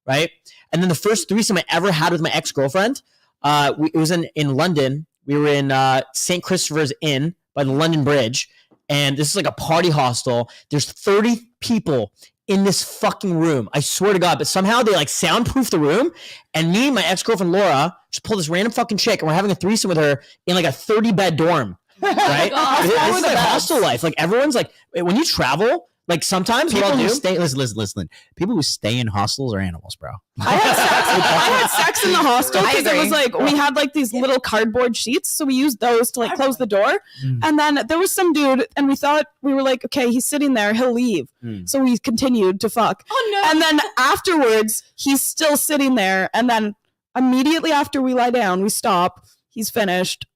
Right. And then the first threesome I ever had with my ex-girlfriend, it was in London. We were in St. Christopher's Inn by the London Bridge. And this is like a party hostel. There's 30 people in this fucking room. I swear to God. But somehow they like soundproof the room. And me and my ex-girlfriend Laura just pulled this random fucking chick and we're having a threesome with her in like a 30-bed dorm. Right? This is like hostel life. Like everyone's like, when you travel, like sometimes People what I'll who do. stay. Listen. People who stay in hostels are animals, bro. I had sex in the hostel I because it was agree. like we had like these little cardboard sheets, so we used those to like close the door. And then there was some dude, and we were like, okay, he's sitting there, he'll leave. So we continued to fuck. Oh no! And then afterwards, he's still sitting there, and then immediately after we lie down, we stop. He's finished.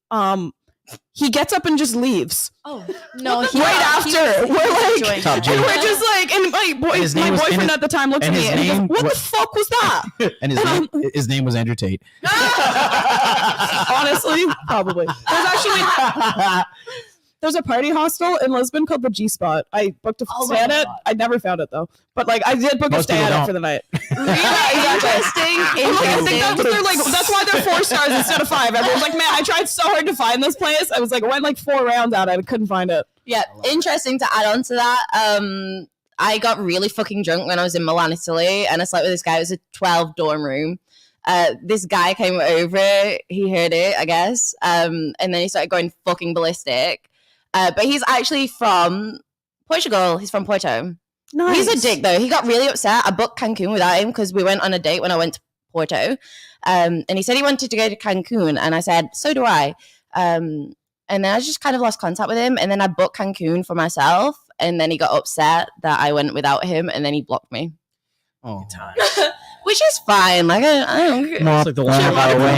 He gets up and just leaves. Oh no! Right after, we're like, Top and Jay. we're just like, and His my name was- boyfriend and at the time looked at and me his and he goes, name- what the what- fuck was that? And his name was Andrew Tate. Honestly, probably. There's a party hostel in Lisbon called the G Spot. I booked a stay at it. I never found it though, but like I did book a Most stay people at it don't. for the night. Interesting. I think that's why they're 4 stars instead of 5. Everyone's like, man, I tried so hard to find this place. I was like, I went like 4 rounds at it. I couldn't find it. Yeah, interesting to add on to that. I got really fucking drunk when I was in Milan, Italy, and I slept with this guy. It was a 12 dorm room. This guy came over. He heard it, I guess, and then he started going fucking ballistic. But he's actually from Portugal. He's from Porto. Nice. He's a dick though. He got really upset. I booked Cancun without him because we went on a date when I went to Porto. And he said he wanted to go to Cancun, and I said, so do I. And then I just kind of lost contact with him. And then I booked Cancun for myself. And then he got upset that I went without him. And then he blocked me. Oh, Which is fine. Like, I don't care. It's like the one about away.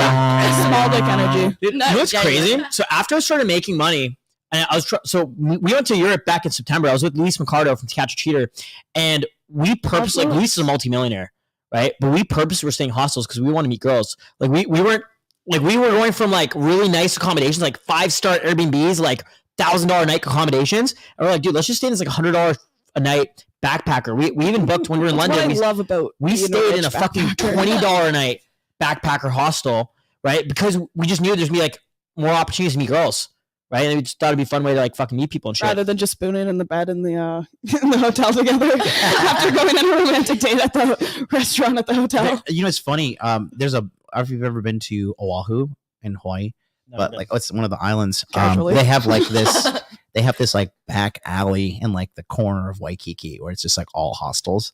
Small dick energy. Dude, No, you know what's genuinely. crazy? So after I started making money, and I was so we went to Europe back in September. I was with Luis Mercado from Catch a Cheater, and we purposely, like, Luis is a multimillionaire, right? But we purposely were staying hostels because we want to meet girls. Like we weren't like we were going from like really nice accommodations, like 5-star Airbnbs, like $1,000 a night accommodations, and we're like, dude, let's just stay in this like $100 a night backpacker. We even booked when we were in That's London. what I love about We being stayed in rich a fucking backpacker. $20 a night backpacker hostel, right? Because we just knew there's gonna be like more opportunities to meet girls, right? And we just thought it'd be a fun way to like fucking meet people and shit. Rather than just spooning in the bed in the in the hotel together after going on a romantic date at the restaurant at the hotel. You know, it's funny. I don't know if you've ever been to Oahu in Hawaii, but like it's one of the islands. Casually. They have like this. They have this like back alley in like the corner of Waikiki where it's just like all hostels.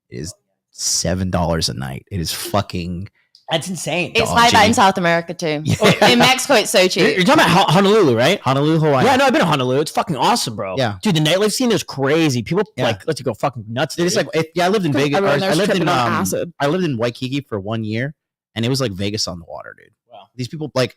It is $7 a night. It is fucking That's insane. It's Oh, like that gee. in South America too. In Mexico, it's so You're cheap. talking about Honolulu, right? Honolulu, Hawaii. Yeah, no, I've been to Honolulu. It's fucking awesome, bro. Yeah. Dude, the nightlife scene is crazy. People Yeah. like let you go fucking nuts. Dude, it's dude. like I lived in Vegas. Everyone I there's lived tripping in on acid. I lived in Waikiki for 1 year, and it was like Vegas on the water, dude. Wow. These people like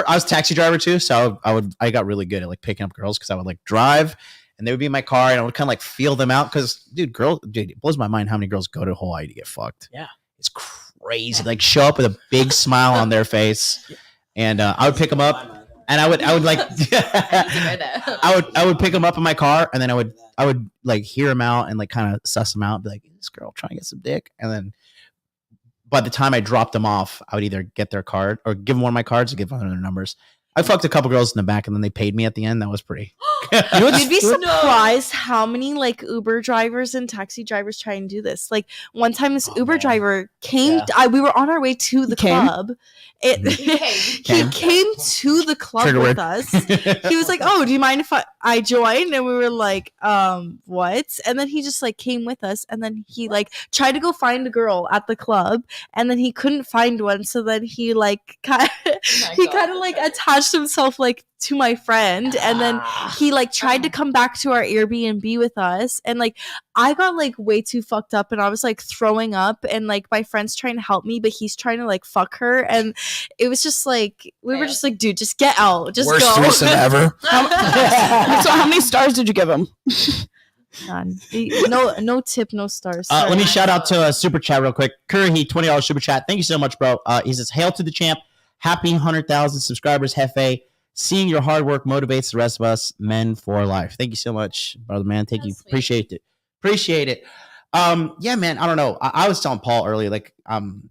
I was a taxi driver too, so I got really good at like picking up girls because I would like drive, and they would be in my car, and I would kind of like feel them out because dude, it blows my mind how many girls go to Hawaii to get fucked. Yeah. It's crazy. Like show up with a big smile on their face, and I would pick them up, and I would like I would pick them up in my car, and then I would like hear them out and like kind of suss them out, be like, this girl trying to get some dick, and then by the time I dropped them off, I would either get their card or give them one of my cards or give them their numbers. I fucked a couple girls in the back, and then they paid me at the end. That was pretty. You'd be surprised how many like Uber drivers and taxi drivers try and do this. Like one time, this Uber driver came. We were on our way to the club. He came to the club Trigger with word. us. He was like, "Oh, do you mind if I join?" And we were like, "What?" And then he just like came with us, and then he like tried to go find a girl at the club, and then he couldn't find one. So then he like kind of like attached himself like to my friend, and then he like tried to come back to our Airbnb with us, and like I got like way too fucked up, and I was like throwing up, and like my friend's trying to help me, but he's trying to like fuck her, and it was just like we were just like, dude, just get out, just Worst go. threesome ever. So how many stars did you give him? None. No tip, no stars. Uh, Sorry. let me shout out to a super chat real quick. Curry, $20 super chat. Thank you so much, bro. He says, "Hail to the champ. Happy 100,000 subscribers, Hefe. Seeing your hard work motivates the rest of us, men for life." Thank you so much, brother man. Thank you. Sweet. Appreciate it. Yeah, man. I don't know. I was telling Paul earlier, like, I'm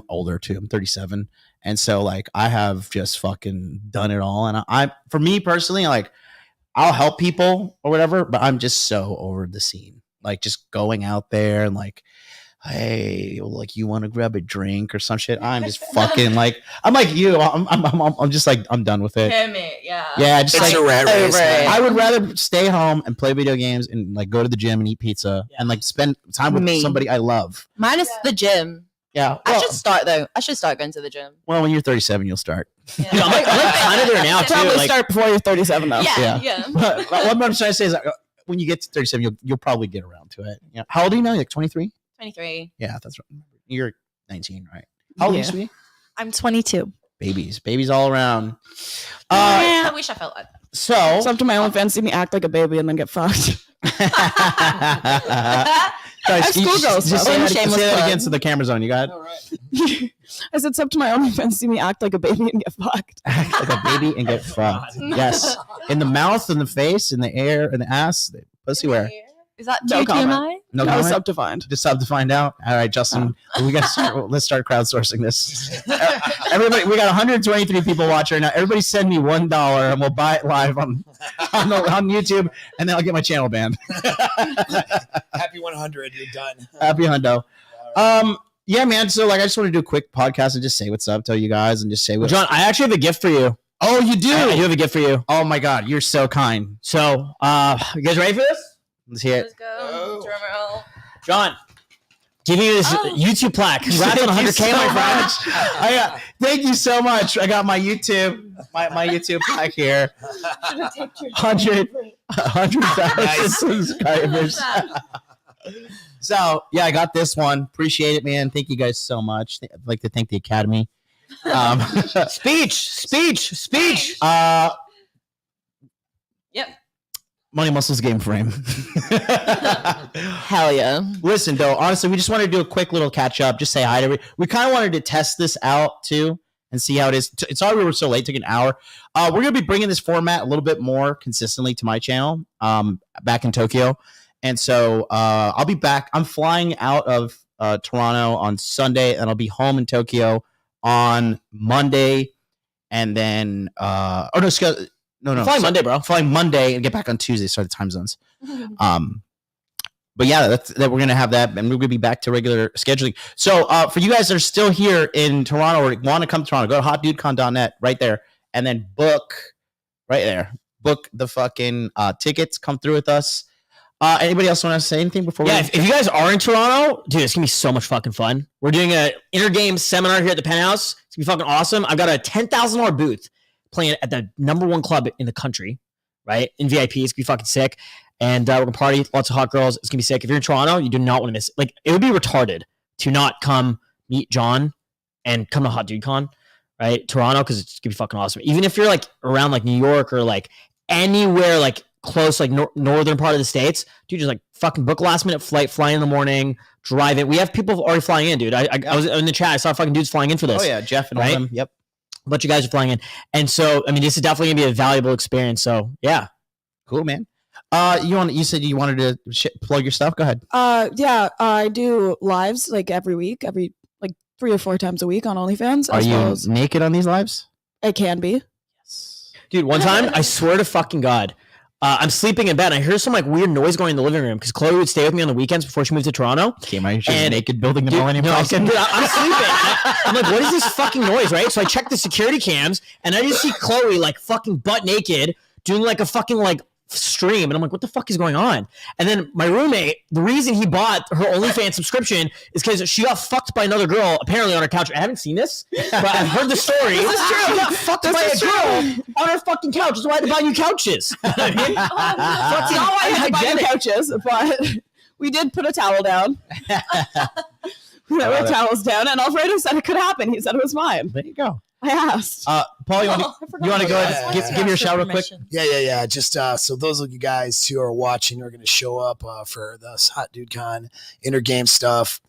older too. I'm 37, and so like I have just fucking done it all. And I for me personally, like, I'll help people or whatever, but I'm just so over the scene. Like just going out there and like, hey, like you want to grab a drink or some shit. I'm just fucking like, I'm like you. I'm just like, I'm done with it. Yeah, just It's like a rat race. over it. I would rather stay home and play video games and like go to the gym and eat pizza and like spend time with Me. somebody I love. Mine is the gym. Yeah. I Well, should start though. I should start going to the gym. well, when you're 37, you'll start. Dude, I'm like kind of there now too. Probably Like, start before you're 37 though. Yeah. But what I'm trying to say is like, when you get to 37, you'll probably get around to it. Yeah. How old are you now? Like 23? 23. Yeah, that's right. You're 19, right? How old Yeah. used to be? I'm 22. Babies all around. I wish I felt like that. So It's up to my own fans see me act like a baby and then get fucked. guys, schoolgirl just stuff. say that, Shameless say that plug. again so the camera's on. You got it? I said, it's up to my own fans see me act like a baby and get fucked. Act like a baby and get fucked. Yes, in the mouth, in the face, in the air, in the ass, the pussy where. Is that No too comment. TMI? No That was comment? subdefined. Just up to find out. All right, Justin, we got to start. Let's start crowdsourcing this. Everybody, we got 123 people watching right now. Everybody, send me $1 and we'll buy it live on YouTube, and then I'll get my channel banned. Happy 100. You're done. Happy hundo. Yeah, man. So like, I just want to do a quick podcast and just say what's up, tell you guys, and just say what's. John, I actually have a gift for you. Oh, you do? I do have a gift for you. Oh my God, you're so kind. So, you guys ready for this? Let's hear it. Let's go. Drum roll. John, giving you this YouTube plaque. Congrats on 100K, my friend. Thank you so much. I got my YouTube, my YouTube plaque here. 100,000 subscribers. So yeah, I got this one. Appreciate it, man. Thank you guys so much. I'd like to thank the Academy. Speech. Yep. Money Muscles Game Frame. Hell yeah. Listen, though, honestly, we just wanted to do a quick little catch up. Just say hi to everybody. We kind of wanted to test this out too and see how it is. It's sorry we were so late. It took an hour. We're gonna be bringing this format a little bit more consistently to my channel. Back in Tokyo, and so I'll be back. I'm flying out of Toronto on Sunday, and I'll be home in Tokyo on Monday, and then no, Flying Monday, bro. Flying Monday and get back on Tuesday. Sorry, the time zones. But yeah, that we're gonna have that, and we're gonna be back to regular scheduling. So for you guys that are still here in Toronto or want to come to Toronto, go to hotdudecon.net right there, and then book right there. Book the fucking tickets. Come through with us. Anybody else want to say anything before? Yeah, if you guys are in Toronto, dude, it's gonna be so much fucking fun. We're doing a intergame seminar here at the Penthouse. It's gonna be fucking awesome. I've got a $10,000 booth playing at the #1 club in the country, right? In VIP, it's gonna be fucking sick. And we're gonna party, lots of hot girls. It's gonna be sick. If you're in Toronto, you do not want to miss it. Like, it would be retarded to not come meet John and come to Hot Dude Con, right? Toronto, because it's gonna be fucking awesome. Even if you're like around like New York or like anywhere like close, like northern part of the States, dude, just like fucking book a last minute flight, fly in the morning, drive it. We have people already flying in, dude. I was in the chat. I saw fucking dudes flying in for this. Oh yeah, Jeff and all right? them. Yep. A bunch of guys are flying in. And so, I mean, this is definitely gonna be a valuable experience. So yeah. Cool, man. You said you wanted to plug your stuff. Go ahead. Yeah, I do lives like every week, like 3 or 4 times a week on OnlyFans. Are you naked on these lives? I can be. Yes. Dude, one time, I swear to fucking God, I'm sleeping in bed and I hear some like weird noise going in the living room because Chloe would stay with me on the weekends before she moved to Toronto. Came out here naked building the Millennium No, Falcon. dude, I'm sleeping. I'm like, what is this fucking noise, right? So I check the security cams and I just see Chloe like fucking butt naked doing like a fucking like stream, and I'm like, what the fuck is going on? And then my roommate, the reason he bought her OnlyFans subscription is because she got fucked by another girl apparently on her couch. I haven't seen this, but I've heard the story. This is true. She got fucked by a girl on her fucking couch. That's why I had to buy new couches. I mean, That's not why I had to buy new couches, but we did put a towel down. We put towels down, and Alfredo said it could happen. He said it was fine. There you go. I asked. Paul, you want to go ahead and give your shout real quick? Yeah. Just so those of you guys who are watching are going to show up for this Hot Dude Con intergame stuff.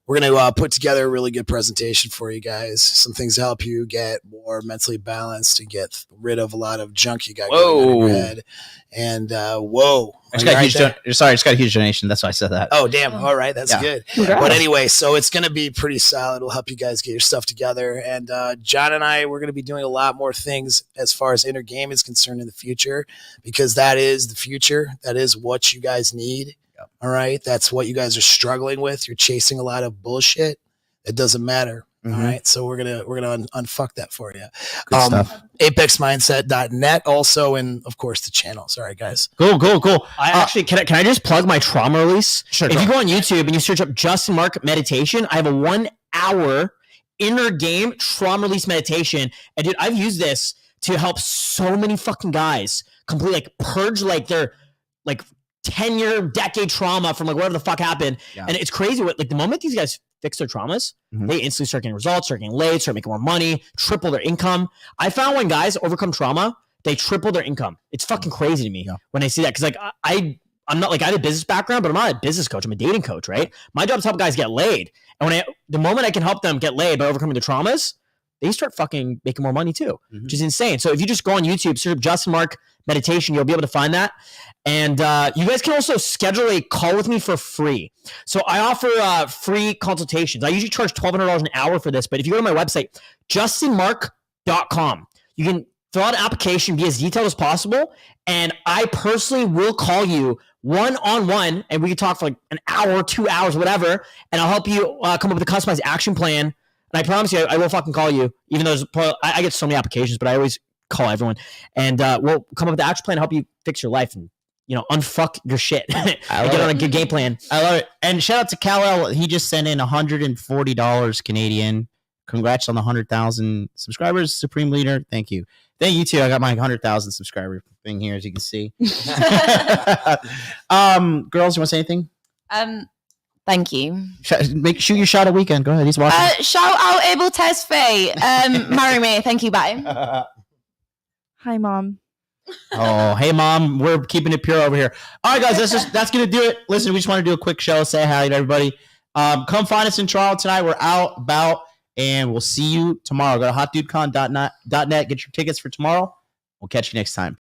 We're going to put together a really good presentation for you guys. Some things to help you get more mentally balanced and get rid of a lot of junk you got going on in your head. And whoa. I just got a huge donation. That's why I said that. Oh, damn. All right. That's good. Congrats. But anyway, so it's going to be pretty solid. It'll help you guys get your stuff together. And John and I, we're going to be doing a lot more things as far as intergame is concerned in the future, because that is the future. That is what you guys need. Yep. All right. That's what you guys are struggling with. You're chasing a lot of bullshit. It doesn't matter. Mm-hmm. All right. So we're gonna unfuck that for you. Good stuff. ApexMindset.net also, and of course the channel. Sorry guys. Cool. I actually can I just plug my trauma release? Sure. If you go on YouTube and you search up Justin Mark meditation, I have a 1 hour inner game trauma release meditation. And dude, I've used this to help so many fucking guys completely like purge like their like 10-year decade trauma from like whatever the fuck happened. Yeah. And it's crazy what like the moment these guys fix their traumas, they instantly start getting results, start getting laid, start making more money, triple their income. I found when guys overcome trauma, they triple their income. It's fucking crazy to me when I see that. Because like I'm not like I have a business background, but I'm not a business coach. I'm a dating coach, right? My job is to help guys get laid. And the moment I can help them get laid by overcoming their traumas, they start fucking making more money too, which is insane. So if you just go on YouTube, search Justin Mark meditation, you'll be able to find that. And you guys can also schedule a call with me for free. So I offer free consultations. I usually charge $1,200 an hour for this, but if you go to my website, justinmark.com, you can fill out an application, be as detailed as possible, and I personally will call you one-on-one, and we can talk for like an hour, 2 hours, whatever, and I'll help you come up with a customized action plan. And I promise you, I will fucking call you, even though I get so many applications, but I always call everyone. And we'll come up with the action plan to help you fix your life and, you know, unfuck your shit and get on a good game plan. I love it. And shout out to Kal-El. He just sent in $140 Canadian. Congrats on the 100,000 subscribers, Supreme Leader. Thank you. Thank you, too. I got my 100,000 subscriber thing here, as you can see. Girls, you want to say anything? Thank you. Shoot your shot at Weekend. Go ahead. He's watching. Shout out Abel Tesfaye. Marry me. Thank you. Bye. Hi, Mom. Oh, hey, Mom. We're keeping it pure over here. All right, guys. That's going to do it. Listen, we just want to do a quick show. Say hi to everybody. Come find us in Toronto tonight. We're out, about, and we'll see you tomorrow. Go to hotdudecon.net. Get your tickets for tomorrow. We'll catch you next time.